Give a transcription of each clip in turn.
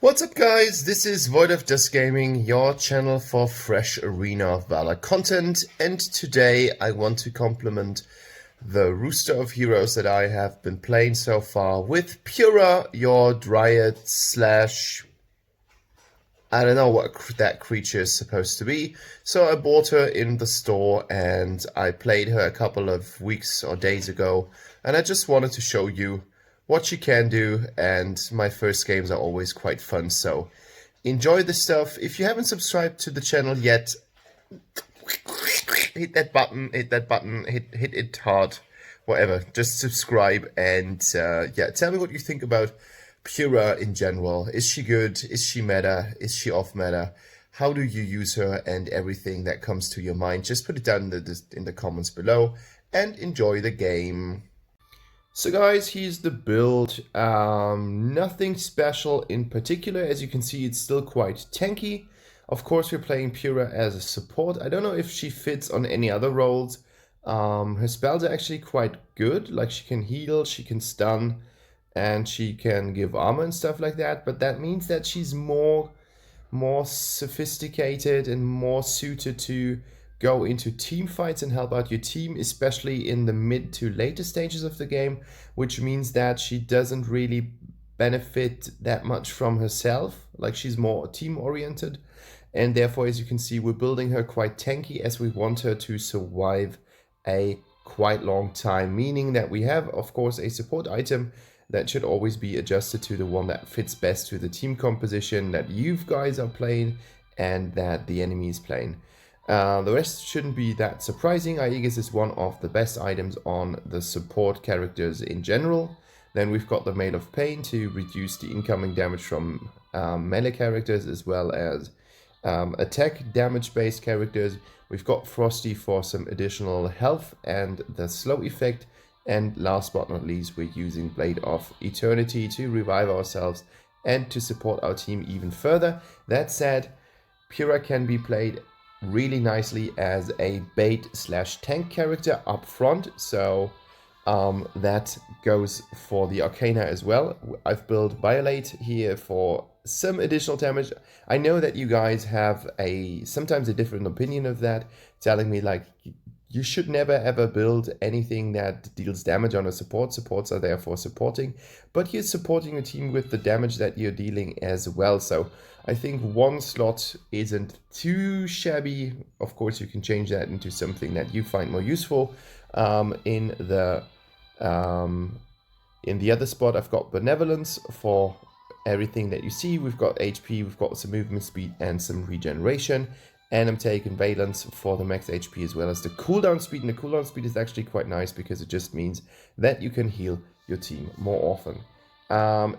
What's up guys, this is Void of Just Gaming, your channel for fresh Arena of Valor content, and today I want to compliment the roster of heroes that I have been playing so far with Peura, your Dryad slash... I don't know what that creature is supposed to be, so I bought her in the store and I played her a couple of weeks or days ago, and I just wanted to show you what she can do, and my first games are always quite fun, so enjoy the stuff. If you haven't subscribed to the channel yet, hit that button, hit it hard, whatever, just subscribe, and yeah, tell me what you think about Peura in general. Is she good? Is she meta? Is she off meta? How do you use her, and everything that comes to your mind? Just put it down in the comments below, and enjoy the game. So guys, here's the build. Nothing special in particular. As you can see, it's still quite tanky. Of course, we're playing Peura as a support. I don't know if she fits on any other roles. Her spells are actually quite good. Like, she can heal, she can stun, and she can give armor and stuff like that. But that means that she's more sophisticated and more suited to go into team fights and help out your team, especially in the mid to later stages of the game, which means that she doesn't really benefit that much from herself. Like, she's more team oriented, and therefore, as you can see, we're building her quite tanky as we want her to survive a quite long time, meaning that we have, of course, a support item that should always be adjusted to the one that fits best to the team composition that you guys are playing and that the enemy is playing. The rest shouldn't be that surprising. Aegis is one of the best items on the support characters in general. Then we've got the Mail of Pain to reduce the incoming damage from melee characters, as well as attack damage based characters. We've got Frosty for some additional health and the slow effect. And last but not least, we're using Blade of Eternity to revive ourselves and to support our team even further. That said, Peura can be played really nicely as a bait slash tank character up front, so that goes for the Arcana as well. I've built Violate here for some additional damage. I know that you guys have sometimes a different opinion of that, telling me like you should never ever build anything that deals damage on a support. Supports are there for supporting, but you're supporting your team with the damage that you're dealing as well. So I think one slot isn't too shabby. Of course, you can change that into something that you find more useful. In the other spot, I've got Benevolence for everything that you see. We've got HP, we've got some movement speed and some regeneration. And I'm taking Valence for the max HP as well as the cooldown speed. And the cooldown speed is actually quite nice because it just means that you can heal your team more often.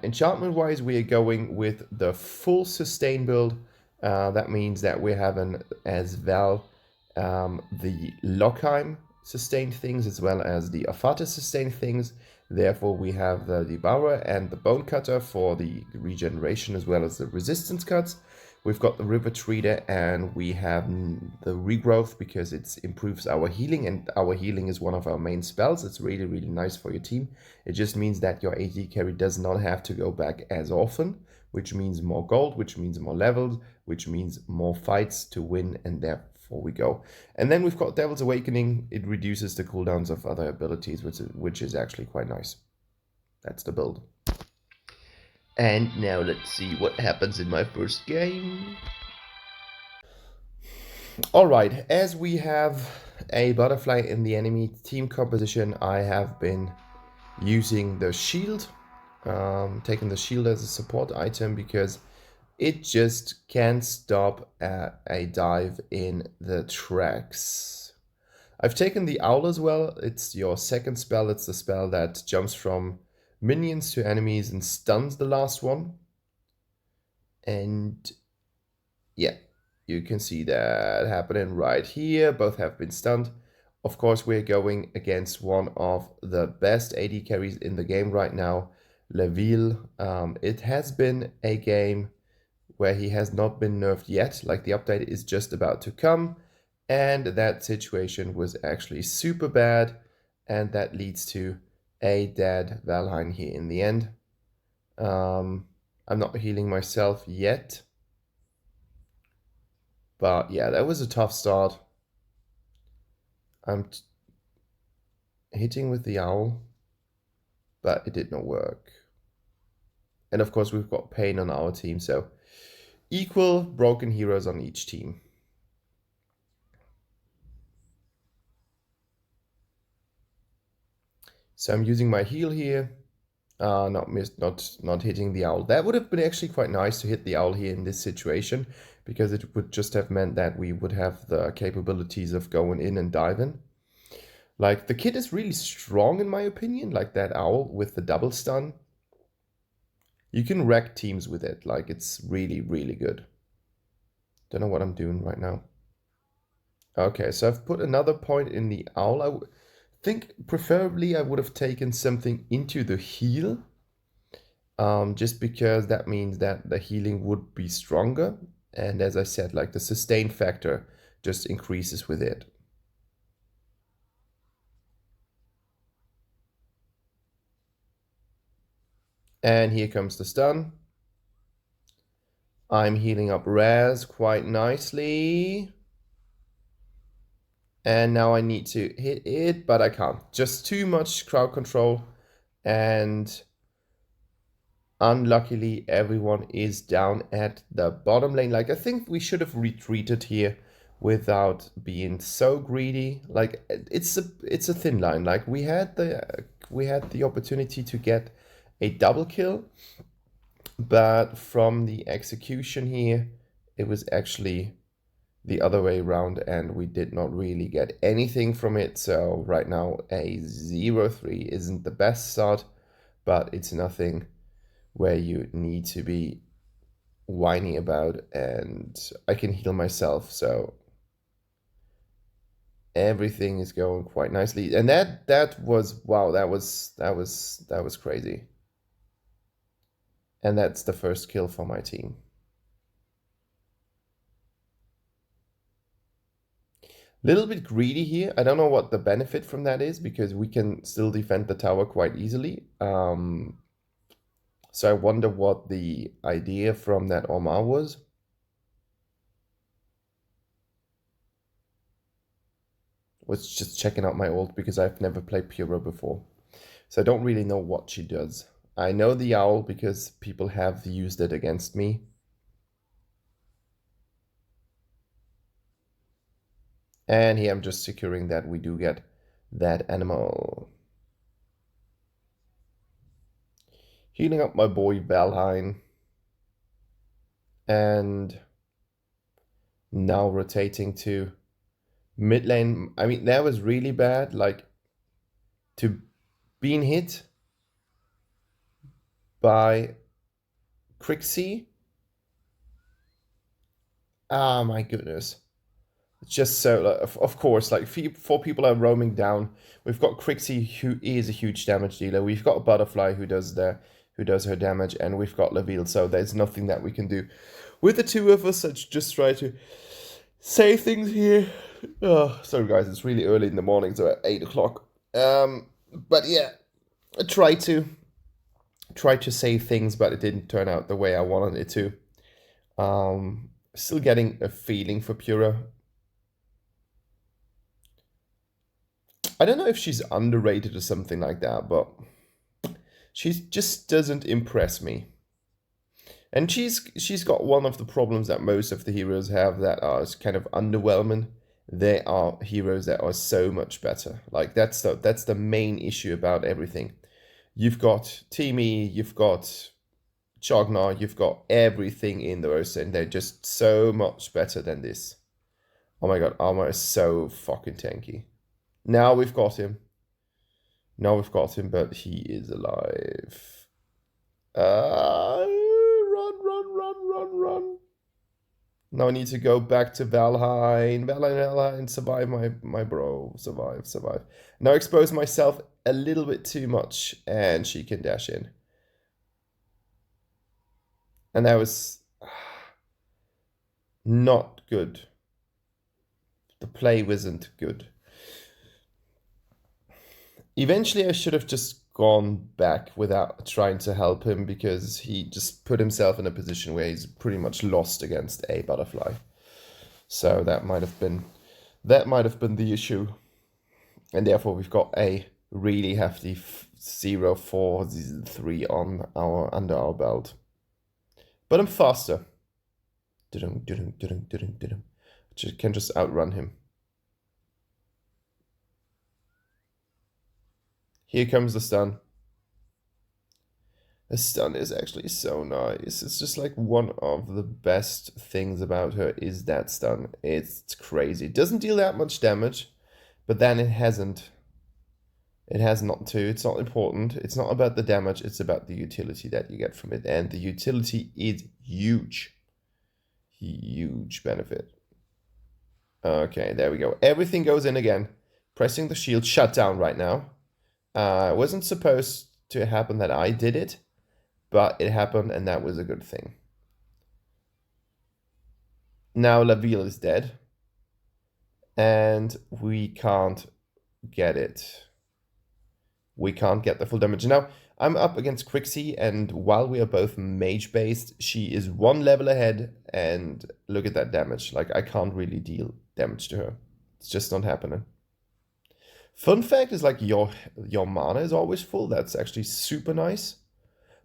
Enchantment wise, we are going with the full sustain build. That means that we're having as well the Lockheim sustained things as well as the Afata sustained things. Therefore, we have the Devourer and the Bone Cutter for the regeneration as well as the resistance cuts. We've got the River Treader, and we have the Regrowth because it improves our healing, and our healing is one of our main spells. It's really, really nice for your team. It just means that your AD carry does not have to go back as often, which means more gold, which means more levels, which means more fights to win, and therefore we go. And then we've got Devil's Awakening. It reduces the cooldowns of other abilities, which is actually quite nice. That's the build. And now let's see what happens in my first game. Alright, as we have a butterfly in the enemy team composition, I have been using the shield, taking the shield as a support item because it just can't stop at a dive in the tracks. I've taken the Owl as well. It's your second spell. It's the spell that jumps from minions to enemies and stuns the last one. And yeah, you can see that happening right here. Both have been stunned. Of course, we're going against one of the best AD carries in the game right now, Leville. It has been a game where he has not been nerfed yet. Like, the update is just about to come, and that situation was actually super bad, and that leads to a dead Valheim here in the end. I'm not healing myself yet. But yeah, that was a tough start. I'm hitting with the owl, but it did not work. And of course, we've got pain on our team, so equal broken heroes on each team. So I'm using my heal here. Not hitting the owl. That would have been actually quite nice to hit the owl here in this situation, because it would just have meant that we would have the capabilities of going in and diving. Like, the kit is really strong in my opinion, like that owl with the double stun. You can wreck teams with it, like it's really, really good. Don't know what I'm doing right now. Okay, so I've put another point in the owl. I think preferably I would have taken something into the heal, just because that means that the healing would be stronger. And as I said, like the sustain factor just increases with it. And here comes the stun. I'm healing up Raz quite nicely. And now I need to hit it, but I can't. Just too much crowd control. And unluckily, everyone is down at the bottom lane. Like, I think we should have retreated here without being so greedy. Like, it's a thin line. Like, we had the opportunity to get a double kill, but from the execution here, it was actually the other way around, and we did not really get anything from it. So right now a 0-3 isn't the best start, but it's nothing where you need to be whiny about, and I can heal myself, so everything is going quite nicely. And that was, wow, that was crazy. And that's the first kill for my team. Little bit greedy here. I don't know what the benefit from that is, because we can still defend the tower quite easily. So I wonder what the idea from that Omar was. Was just checking out my ult, because I've never played Peura before. So I don't really know what she does. I know the owl because people have used it against me. And here I'm just securing that we do get that animal. Healing up my boy Valheim. And now rotating to mid lane. I mean, that was really bad. Like, to being hit by Crixie. Ah, my goodness. It's just so, of course, like, 4 people are roaming down. We've got Crixie, who is a huge damage dealer. We've got Butterfly, who does her damage, and we've got Laville, so there's nothing that we can do. With the two of us, let's just try to say things here. Oh, sorry guys, it's really early in the morning, so at 8 o'clock. But yeah, I tried to say things, but it didn't turn out the way I wanted it to. Still getting a feeling for Peura. I don't know if she's underrated or something like that, but she just doesn't impress me. And she's got one of the problems that most of the heroes have that are kind of underwhelming. There are heroes that are so much better. Like, that's the main issue about everything. You've got Teamy, you've got Chognar, you've got everything in those, and they're just so much better than this. Oh my god, Armor is so fucking tanky. Now we've got him. But he is alive. Run. Now I need to go back to Valheim. Valheim, survive, my bro. Survive. Now expose myself a little bit too much, and she can dash in. And that was not good. The play wasn't good. Eventually I should have just gone back without trying to help him because he just put himself in a position where he's pretty much lost against a butterfly. So that might have been the issue, and therefore we've got a really hefty 0-4-3 on under our belt. But I'm faster. Can just outrun him. Here comes the stun. The stun is actually so nice. It's just like one of the best things about her is that stun. It's crazy. It doesn't deal that much damage, but then it hasn't. It has not to. It's not important. It's not about the damage. It's about the utility that you get from it. And the utility is huge. Huge benefit. Okay, there we go. Everything goes in again. Pressing the shield shut down right now. It wasn't supposed to happen that I did it, but it happened and that was a good thing. Now Laville is dead. And we can't get it. We can't get the full damage. Now, I'm up against Quixie, and while we are both mage-based, she is one level ahead, and look at that damage. Like, I can't really deal damage to her. It's just not happening. Fun fact is, like, your mana is always full. That's actually super nice,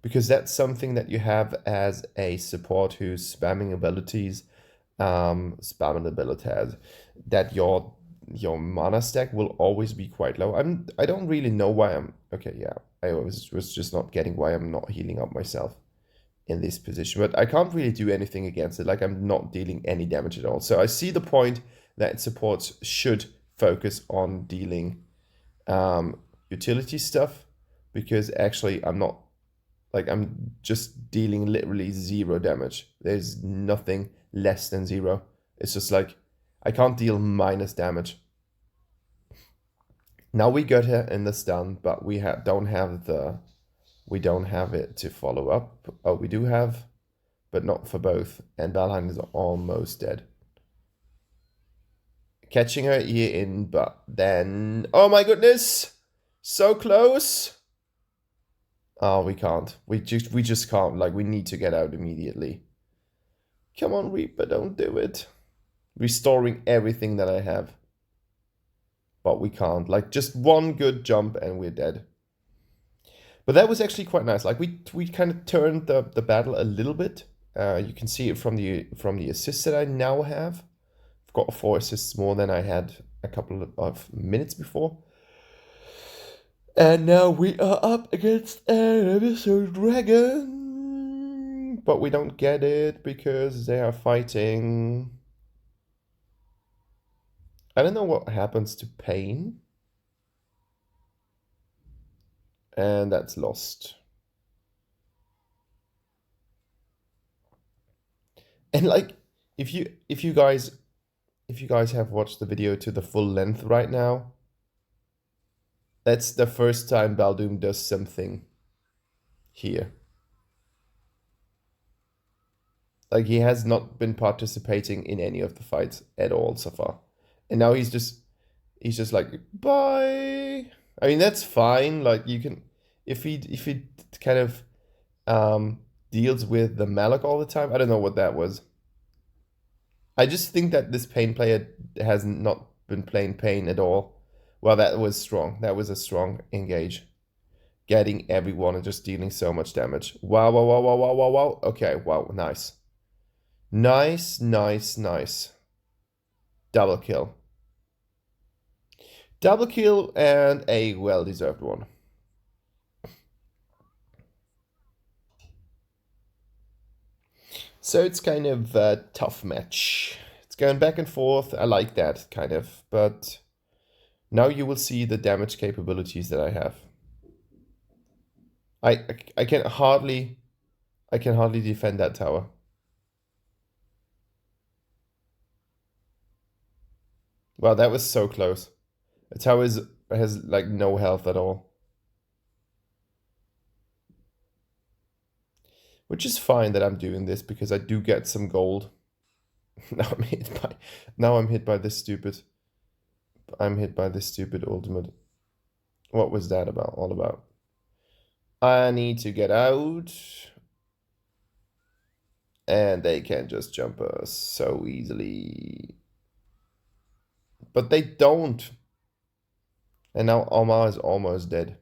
because that's something that you have as a support who's spamming abilities, that your mana stack will always be quite low. I don't really know why I'm... Okay, yeah. I was just not getting why I'm not healing up myself in this position. But I can't really do anything against it. Like, I'm not dealing any damage at all. So I see the point that supports should focus on dealing utility stuff. Because actually, I'm not... Like, I'm just dealing literally 0 damage. There's nothing less than 0. It's just like... I can't deal minus damage. Now we got her in the stun, but we don't have it to follow up. Oh, we do have, but not for both. And Valheim is almost dead. Catching her ear in, but then... Oh my goodness! So close! Oh, we can't. We just can't. Like, we need to get out immediately. Come on, Reaper, don't do it. Restoring everything that I have. But we can't. Like, just one good jump and we're dead. But that was actually quite nice. Like, we kind of turned the battle a little bit. You can see it from the assists that I now have. I've got 4 assists more than I had a couple of minutes before. And now we are up against an Abyssal Dragon. But we don't get it because they are fighting... I don't know what happens to Pain. And that's lost. And like, if you guys have watched the video to the full length right now, that's the first time Baldoom does something here. Like, he has not been participating in any of the fights at all so far. And now he's just like, bye. I mean, that's fine. Like, you can, if he kind of deals with the Malak all the time. I don't know what that was. I just think that this Pain player has not been playing Pain at all. Well, that was strong. That was a strong engage. Getting everyone and just dealing so much damage. Wow, wow, wow, wow, wow, wow, wow. Okay, wow, nice. Nice, nice, nice. Double kill. Double kill and a well-deserved one. So it's kind of a tough match. It's going back and forth. I like that, kind of. But now you will see the damage capabilities that I have. I can hardly defend that tower. Wow, that was so close. The tower has like no health at all. Which is fine that I'm doing this because I do get some gold. Now I'm hit by this stupid. I'm hit by this stupid ultimate. What was that all about? I need to get out. And they can just jump us so easily. But they don't. And now Omar is almost dead.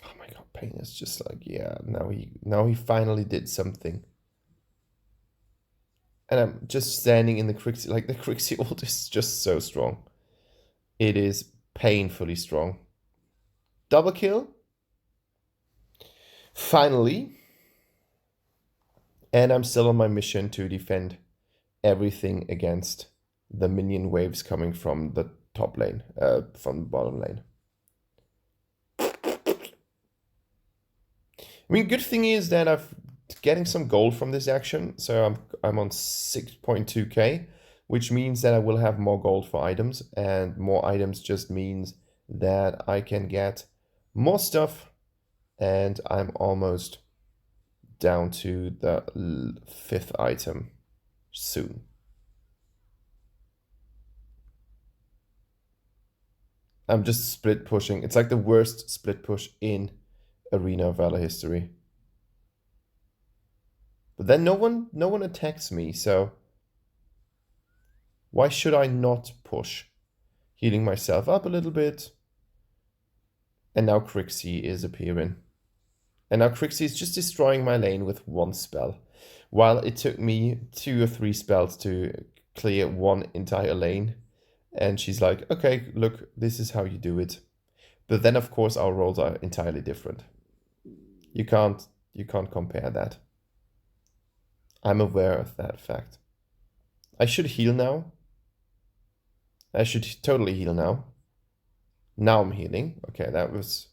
Oh my god, Pain is just like, yeah, now he finally did something. And I'm just standing in the Crixie, like the Crixie ult is just so strong. It is painfully strong. Double kill. Finally. And I'm still on my mission to defend everything against the minion waves coming from the top lane, from the bottom lane. I mean, good thing is that I'm getting some gold from this action, so I'm on 6.2k, which means that I will have more gold for items, and more items just means that I can get more stuff, and I'm almost down to the 5th item soon. I'm just split pushing. It's like the worst split push in Arena of Valor history. But then no one attacks me, so why should I not push? Healing myself up a little bit. And now Crixie is appearing. And now Crixie is just destroying my lane with one spell. While it took me 2 or 3 spells to clear one entire lane. And she's like, okay, look, this is how you do it. But then, of course, our roles are entirely different. You can't compare that. I'm aware of that fact. I should heal now. I should totally heal now. Now I'm healing. Okay, that was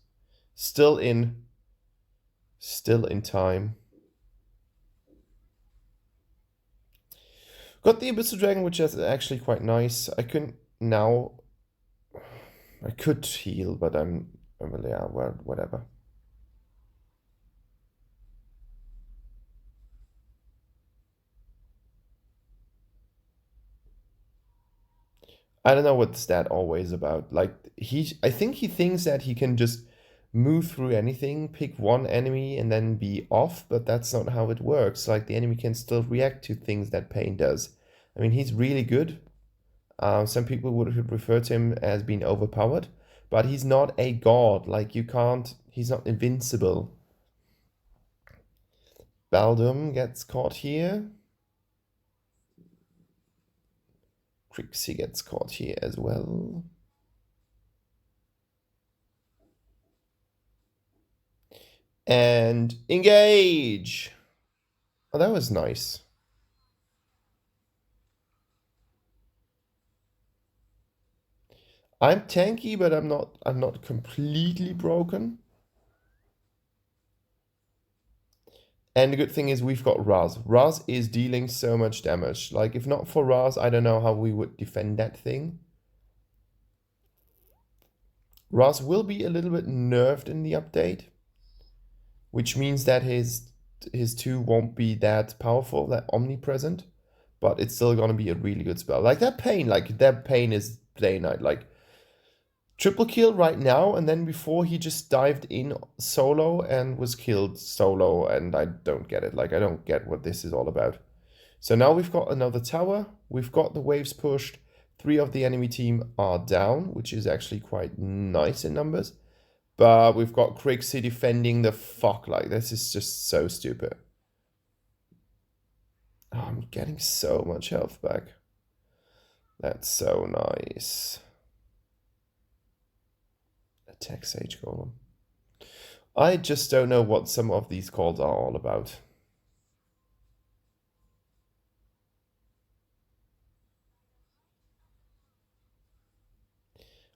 still in time. Got the Abyssal Dragon, which is actually quite nice. I could heal, but I'm really, yeah, well, whatever. I don't know what's that always about. Like, I think he thinks that he can just move through anything, pick one enemy, and then be off, but that's not how it works. Like, the enemy can still react to things that Pain does. I mean, he's really good. Some people would refer to him as being overpowered, but he's not a god. Like, he's not invincible. Baldum gets caught here. Crixie gets caught here as well. And engage! Oh, that was nice. I'm tanky, but I'm not completely broken. And the good thing is we've got Raz. Raz is dealing so much damage. Like, if not for Raz, I don't know how we would defend that thing. Raz will be a little bit nerfed in the update, which means that his 2 won't be that powerful, that omnipresent, but it's still gonna be a really good spell. Like that Pain is Play Night. Like, triple kill right now, and then before he just dived in solo and was killed solo, and I don't get it. Like, I don't get what this is all about. So now we've got another tower, we've got the waves pushed, 3 of the enemy team are down, which is actually quite nice in numbers. But we've got Crixie defending the fuck. Like, this is just so stupid. Oh, I'm getting so much health back. That's so nice. Attack Sage Golem. I just don't know what some of these calls are all about.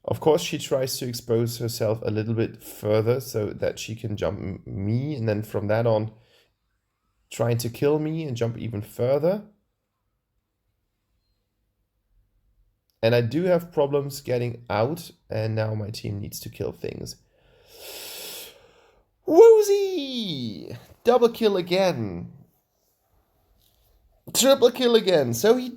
Of course, she tries to expose herself a little bit further so that she can jump me, and then from that on, trying to kill me and jump even further. And I do have problems getting out, and now my team needs to kill things. Woozy! Double kill again. Triple kill again. So he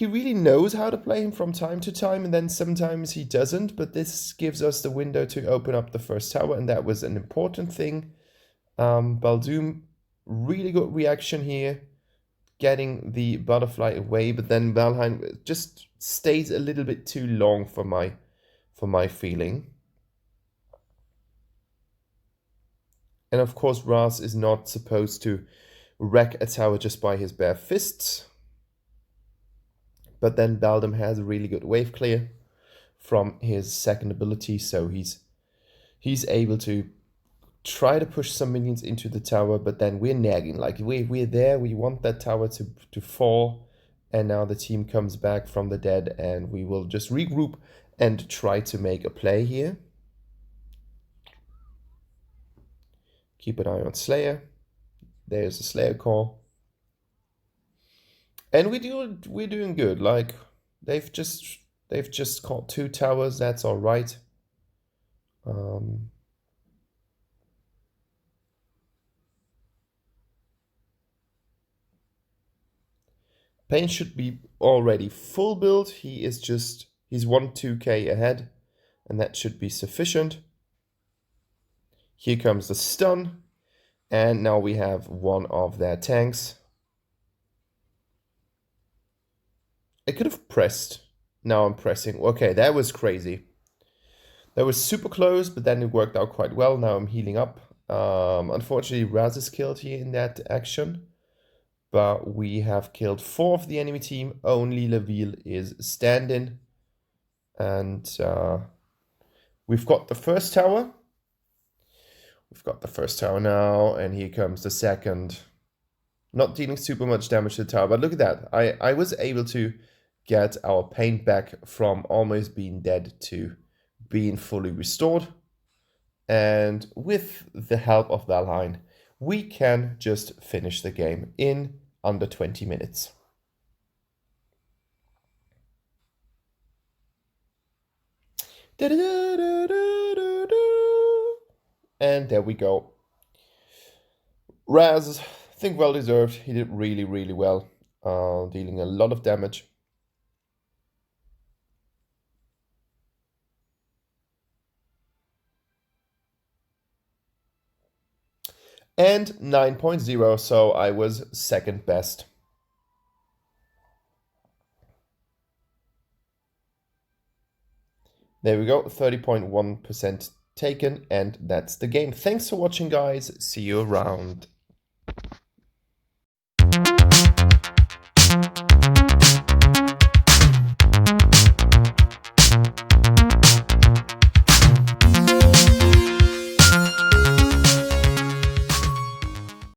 really knows how to play him from time to time, and then sometimes he doesn't. But this gives us the window to open up the first tower, and that was an important thing. Baldoom, really good reaction here, getting the butterfly away, but then Valheim just stays a little bit too long for my feeling. And of course, Ras is not supposed to wreck a tower just by his bare fists. But then Baldum has a really good wave clear from his second ability, so he's able to try to push some minions into the tower, but then we're nagging. Like, we're there, we want that tower to fall, and now the team comes back from the dead, and we will just regroup and try to make a play here. Keep an eye on Slayer. There's a Slayer call. And we're doing good. Like, they've just caught 2 towers, that's all right. Pain should be already full build. He's 1-2k ahead, and that should be sufficient. Here comes the stun, and now we have one of their tanks. I could have pressed. Now I'm pressing. Okay, that was crazy. That was super close, but then it worked out quite well. Now I'm healing up. Unfortunately, Raz is killed here in that action. But we have killed 4 of the enemy team. Only Laville is standing. And we've got the first tower. We've got the first tower now, and here comes the second. Not dealing super much damage to the tower, but look at that. I was able to get our pain back from almost being dead to being fully restored. And with the help of Valheim, we can just finish the game in under 20 minutes. And there we go. Raz, I think well deserved. He did really, really well, dealing a lot of damage. And 9.0, so I was second best. There we go, 30.1% taken, and that's the game. Thanks for watching, guys. See you around.